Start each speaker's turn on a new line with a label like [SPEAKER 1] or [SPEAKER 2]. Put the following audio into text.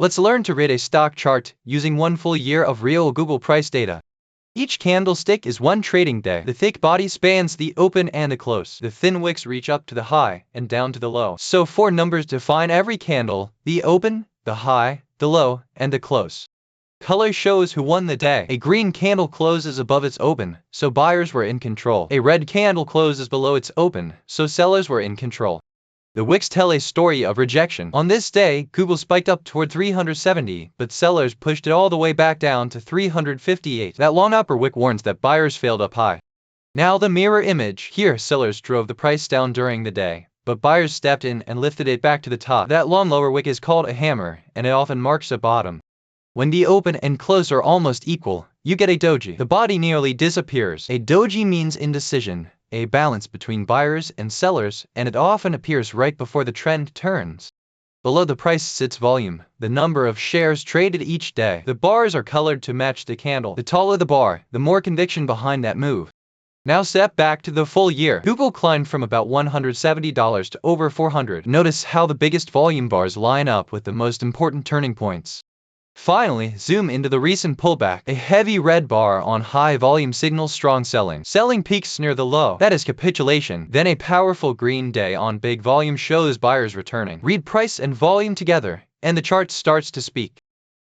[SPEAKER 1] Let's learn to read a stock chart using one full year of real Google price data. Each candlestick is one trading day. The thick body spans the open and the close. The thin wicks reach up to the high and down to the low. So 4 numbers define every candle: the open, the high, the low, and the close. Color shows who won the day. A green candle closes above its open, so buyers were in control. A red candle closes below its open, so sellers were in control. The wicks tell a story of rejection. On this day, Google spiked up toward 370, but sellers pushed it all the way back down to 358. That long upper wick warns that buyers failed up high. Now the mirror image. Here, sellers drove the price down during the day, but buyers stepped in and lifted it back to the top. That long lower wick is called a hammer, and it often marks a bottom. When the open and close are almost equal, you get a doji. The body nearly disappears. A doji means indecision, a balance between buyers and sellers, and it often appears right before the trend turns. Below the price sits volume, the number of shares traded each day. The bars are colored to match the candle. The taller the bar, the more conviction behind that move. Now step back to the full year. Google climbed from about $170 to over $400. Notice how the biggest volume bars line up with the most important turning points. Finally, zoom into the recent pullback. A heavy red bar on high volume signals strong selling. Selling peaks near the low. That is capitulation. Then a powerful green day on big volume shows buyers returning. Read price and volume together, and the chart starts to speak.